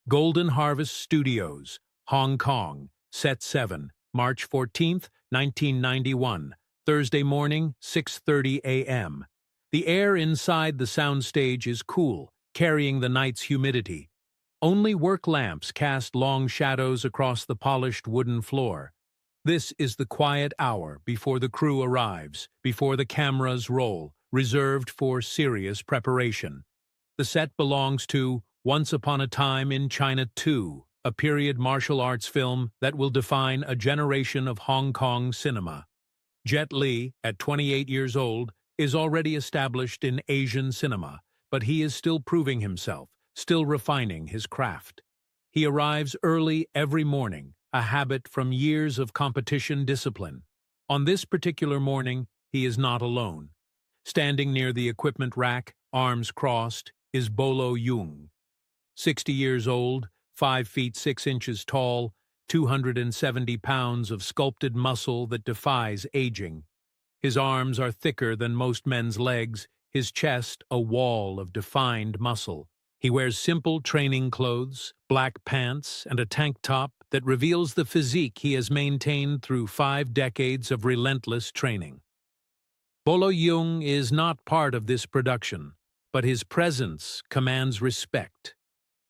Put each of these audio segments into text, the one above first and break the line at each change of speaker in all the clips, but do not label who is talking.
Golden Harvest Studios, Hong Kong, Set 7, March 14, 1991, Thursday morning, 6:30 a.m. The air inside the soundstage is cool, carrying the night's humidity. Only work lamps cast long shadows across the polished wooden floor. This is the quiet hour before the crew arrives, before the cameras roll, reserved for serious preparation. The set belongs to Once Upon a Time in China 2, a period martial arts film that will define a generation of Hong Kong cinema. Jet Li, at 28 years old, is already established in Asian cinema, but he is still proving himself, still refining his craft. He arrives early every morning, a habit from years of competition discipline. On this particular morning, he is not alone. Standing near the equipment rack, arms crossed, is Bolo Yeung. 60 years old, 5 feet 6 inches tall, 270 pounds of sculpted muscle that defies aging. His arms are thicker than most men's legs, his chest a wall of defined muscle. He wears simple training clothes, black pants, and a tank top that reveals the physique he has maintained through 5 decades of relentless training. Bolo Yeung is not part of this production, but his presence commands respect.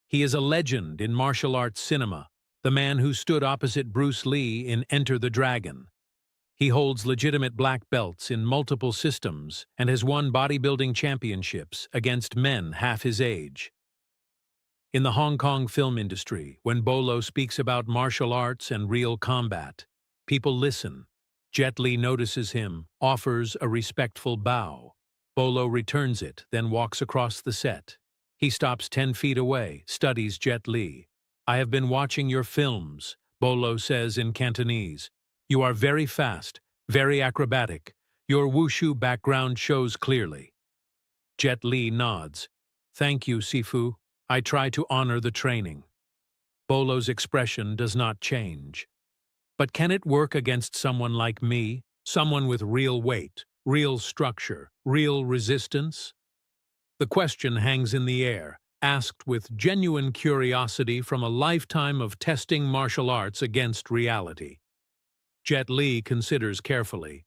He is a legend in martial arts cinema, the man who stood opposite Bruce Lee in Enter the Dragon. He holds legitimate black belts in multiple systems and has won bodybuilding championships against men half his age. In the Hong Kong film industry, when Bolo speaks about martial arts and real combat, people listen. Jet Li notices him, offers a respectful bow. Bolo returns it, then walks across the set. He stops 10 feet away, studies Jet Li. "I have been watching your films," Bolo says in Cantonese. "You are very fast, very acrobatic. Your wushu background shows clearly." Jet Li nods. "Thank you, Sifu. I try to honor the training." Bolo's expression does not change. But can it work against someone like me, someone with real weight, real structure, real resistance? The question hangs in the air, asked with genuine curiosity from a lifetime of testing martial arts against reality. Jet Li considers carefully.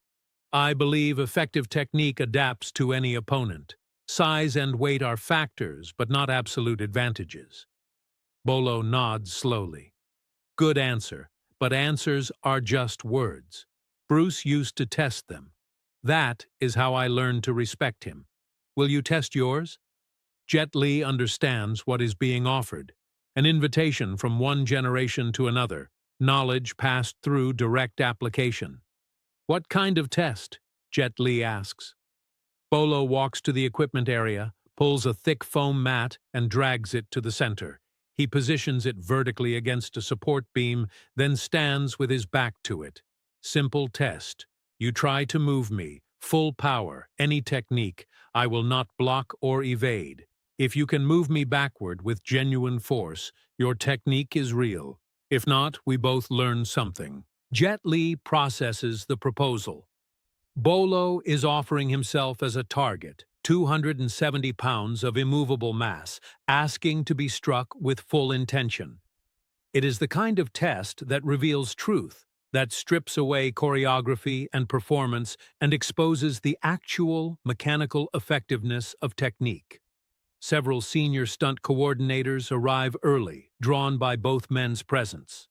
"I believe effective technique adapts to any opponent. Size and weight are factors, but not absolute advantages." Bolo nods slowly. "Good answer, but answers are just words. Bruce used to test them. That is how I learned to respect him. Will you test yours?" Jet Li understands what is being offered. An invitation from one generation to another, knowledge passed through direct application. "What kind of test?" Jet Li asks. Bolo walks to the equipment area, pulls a thick foam mat, and drags it to the center. He positions it vertically against a support beam, then stands with his back to it. "Simple test. You try to move me, full power, any technique. I will not block or evade. If you can move me backward with genuine force, your technique is real. If not, we both learn something." Jet Li processes the proposal. Bolo is offering himself as a target, 270 pounds of immovable mass, asking to be struck with full intention. It is the kind of test that reveals truth, that strips away choreography and performance and exposes the actual mechanical effectiveness of technique. Several senior stunt coordinators arrive early, drawn by both men's presence.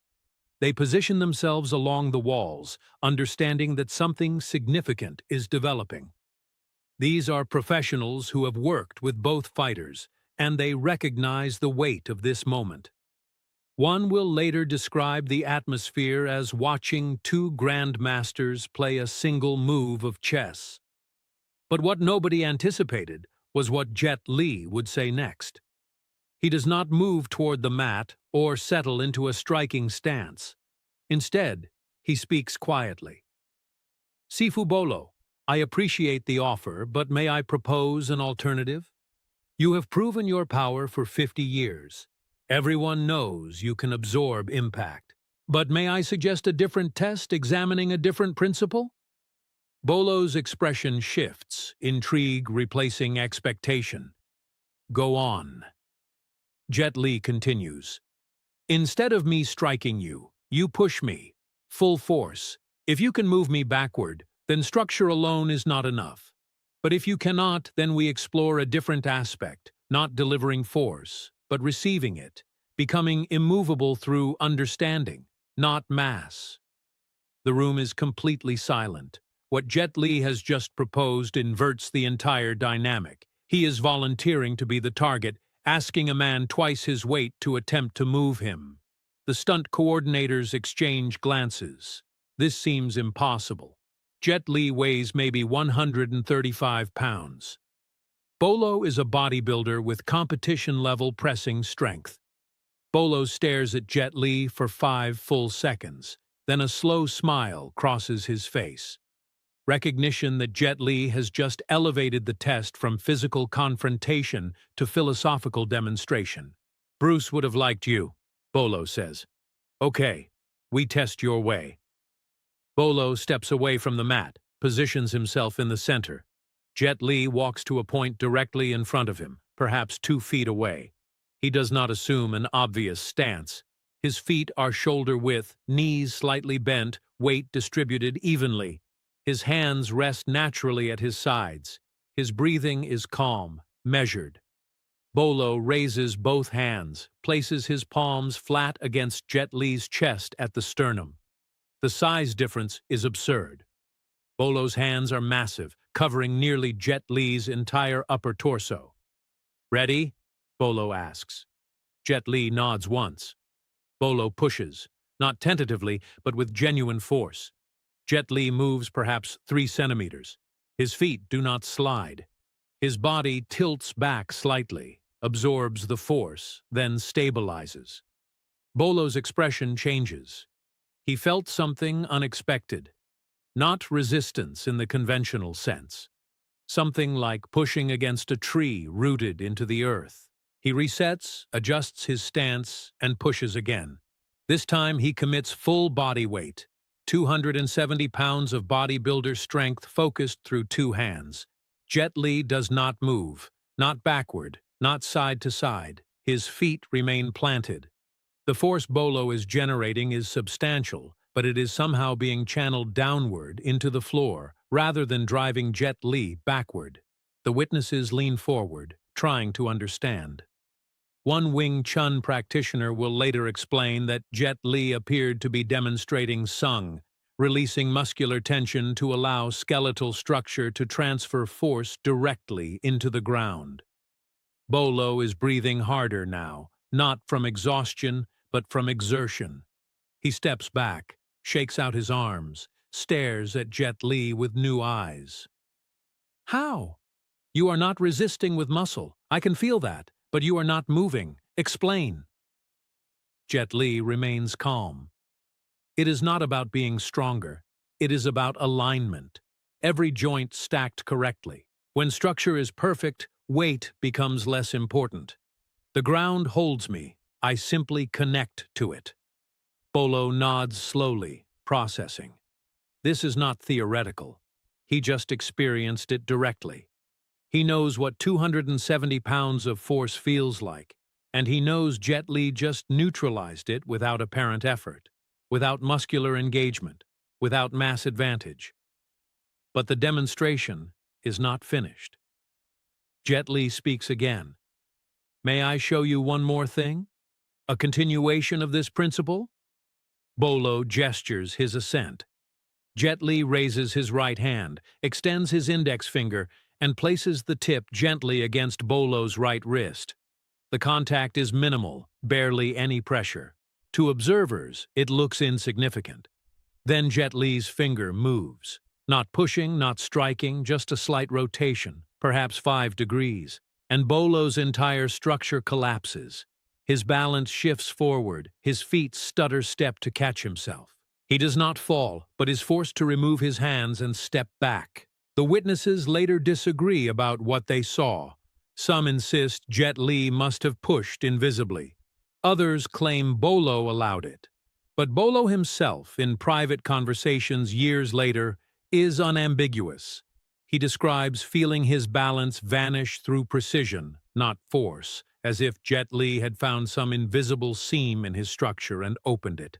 They position themselves along the walls, understanding that something significant is developing. These are professionals who have worked with both fighters, and they recognize the weight of this moment. One will later describe the atmosphere as watching two grandmasters play a single move of chess. But what nobody anticipated was what Jet Li would say next. He does not move toward the mat or settle into a striking stance. Instead, he speaks quietly. "Sifu Bolo, I appreciate the offer, but may I propose an alternative? You have proven your power for 50 years. Everyone knows you can absorb impact. But may I suggest a different test examining a different principle?" Bolo's expression shifts, intrigue replacing expectation. "Go on." Jet Li continues. Instead of me striking you, you push me. Full force. If you can move me backward, then structure alone is not enough. But if you cannot, then we explore a different aspect, not delivering force, but receiving it, becoming immovable through understanding, not mass. The room is completely silent. What Jet Li has just proposed inverts the entire dynamic. He is volunteering to be the target, asking a man twice his weight to attempt to move him. The stunt coordinators exchange glances. This seems impossible. Jet Li weighs maybe 135 pounds. Bolo is a bodybuilder with competition-level pressing strength. Bolo stares at Jet Li for 5 full seconds. Then a slow smile crosses his face. Recognition that Jet Li has just elevated the test from physical confrontation to philosophical demonstration. Bruce would have liked you, Bolo says. Okay, we test your way. Bolo steps away from the mat, positions himself in the center. Jet Li walks to a point directly in front of him, perhaps 2 feet away. He does not assume an obvious stance. His feet are shoulder-width, knees slightly bent, weight distributed evenly. His hands rest naturally at his sides. His breathing is calm, measured. Bolo raises both hands, places his palms flat against Jet Li's chest at the sternum. The size difference is absurd. Bolo's hands are massive, covering nearly Jet Li's entire upper torso. Ready? Bolo asks. Jet Li nods once. Bolo pushes, not tentatively, but with genuine force. Jet Li moves perhaps 3 centimeters. His feet do not slide. His body tilts back slightly, absorbs the force, then stabilizes. Bolo's expression changes. He felt something unexpected. Not resistance in the conventional sense. Something like pushing against a tree rooted into the earth. He resets, adjusts his stance, and pushes again. This time he commits full body weight. 270 pounds of bodybuilder strength focused through 2 hands. Jet Li does not move, not backward, not side to side. His feet remain planted. The force Bolo is generating is substantial, but it is somehow being channeled downward into the floor, rather than driving Jet Li backward. The witnesses lean forward, trying to understand. One Wing Chun practitioner will later explain that Jet Li appeared to be demonstrating sung, releasing muscular tension to allow skeletal structure to transfer force directly into the ground. Bolo is breathing harder now, not from exhaustion, but from exertion. He steps back, shakes out his arms, stares at Jet Li with new eyes. How? You are not resisting with muscle. I can feel that. But you are not moving. Explain. Jet Li remains calm. It is not about being stronger. It is about alignment. Every joint stacked correctly. When structure is perfect, weight becomes less important. The ground holds me. I simply connect to it. Bolo nods slowly, processing. This is not theoretical. He just experienced it directly. He knows what 270 pounds of force feels like, and he knows Jet Li just neutralized it without apparent effort, without muscular engagement, without mass advantage. But the demonstration is not finished. Jet Li speaks again. May I show you one more thing? A continuation of this principle? Bolo gestures his assent. Jet Li raises his right hand, extends his index finger, and places the tip gently against Bolo's right wrist. The contact is minimal, barely any pressure. To observers, it looks insignificant. Then Jet Li's finger moves. Not pushing, not striking, just a slight rotation, perhaps 5 degrees. And Bolo's entire structure collapses. His balance shifts forward, his feet stutter step to catch himself. He does not fall, but is forced to remove his hands and step back. The witnesses later disagree about what they saw. Some insist Jet Li must have pushed invisibly. Others claim Bolo allowed it. But Bolo himself, in private conversations years later, is unambiguous. He describes feeling his balance vanish through precision, not force, as if Jet Li had found some invisible seam in his structure and opened it.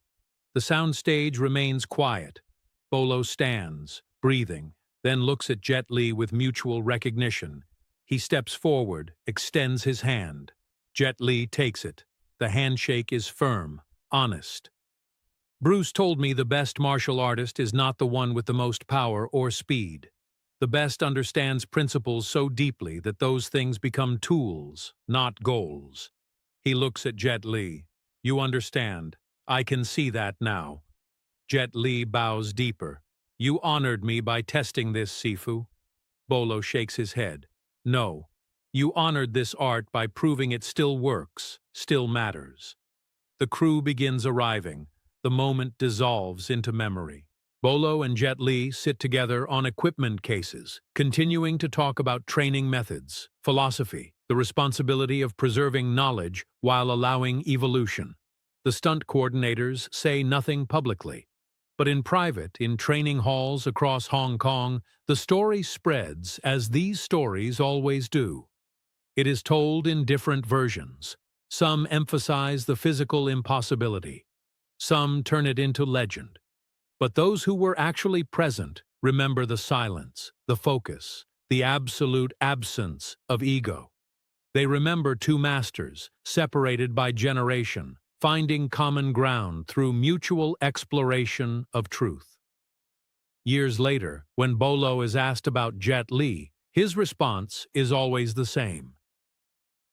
The soundstage remains quiet. Bolo stands, breathing, then looks at Jet Li with mutual recognition. He steps forward, extends his hand. Jet Li takes it. The handshake is firm, honest. Bruce told me the best martial artist is not the one with the most power or speed. The best understands principles so deeply that those things become tools, not goals. He looks at Jet Li. You understand. I can see that now. Jet Li bows deeper. You honored me by testing this, Sifu. Bolo shakes his head. No. You honored this art by proving it still works, still matters. The crew begins arriving. The moment dissolves into memory. Bolo and Jet Li sit together on equipment cases, continuing to talk about training methods, philosophy, the responsibility of preserving knowledge while allowing evolution. The stunt coordinators say nothing publicly, but in private, in training halls across Hong Kong, the story spreads as these stories always do. It is told in different versions. Some emphasize the physical impossibility. Some turn it into legend. But those who were actually present remember the silence, the focus, the absolute absence of ego. They remember two masters, separated by generation, finding common ground through mutual exploration of truth. Years later, when Bolo is asked about Jet Li, his response is always the same.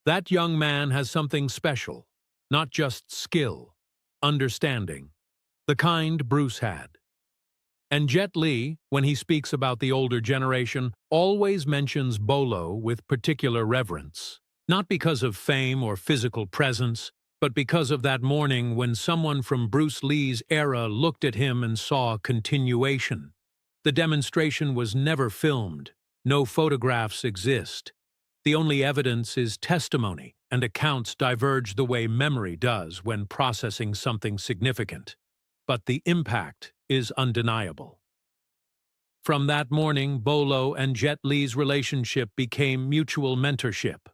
That young man has something special, not just skill, understanding, the kind Bruce had. And Jet Li, when he speaks about the older generation, always mentions Bolo with particular reverence, not because of fame or physical presence, but because of that morning when someone from Bruce Lee's era looked at him and saw a continuation. The demonstration was never filmed. No photographs exist. The only evidence is testimony, and accounts diverge the way memory does when processing something significant. But the impact is undeniable. From that morning, Bolo and Jet Li's relationship became mutual mentorship.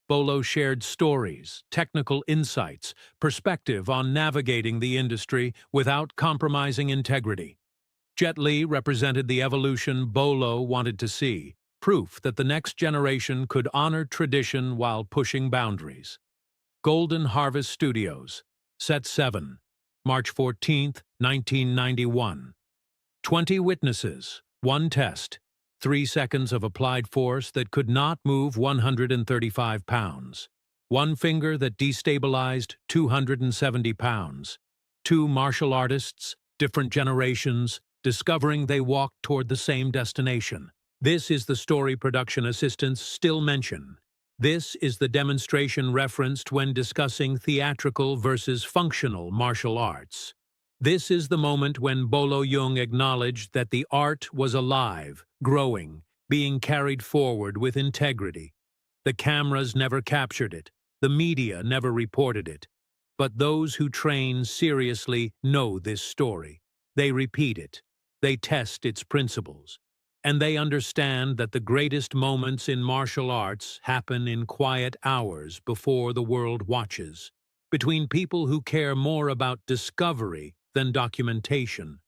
Bolo shared stories, technical insights, perspective on navigating the industry without compromising integrity. Jet Li represented the evolution Bolo wanted to see, proof that the next generation could honor tradition while pushing boundaries. Golden Harvest Studios, Set 7, March 14, 1991. 20 witnesses, 1 test, 3 seconds of applied force that could not move 135 pounds. 1 finger that destabilized 270 pounds. 2 martial artists, different generations, discovering they walked toward the same destination. This is the story production assistants still mention. This is the demonstration referenced when discussing theatrical versus functional martial arts. This is the moment when Bolo Yeung acknowledged that the art was alive, growing, being carried forward with integrity. The cameras never captured it, the media never reported it. But those who train seriously know this story. They repeat it, they test its principles. And they understand that the greatest moments in martial arts happen in quiet hours before the world watches, between people who care more about discovery than documentation.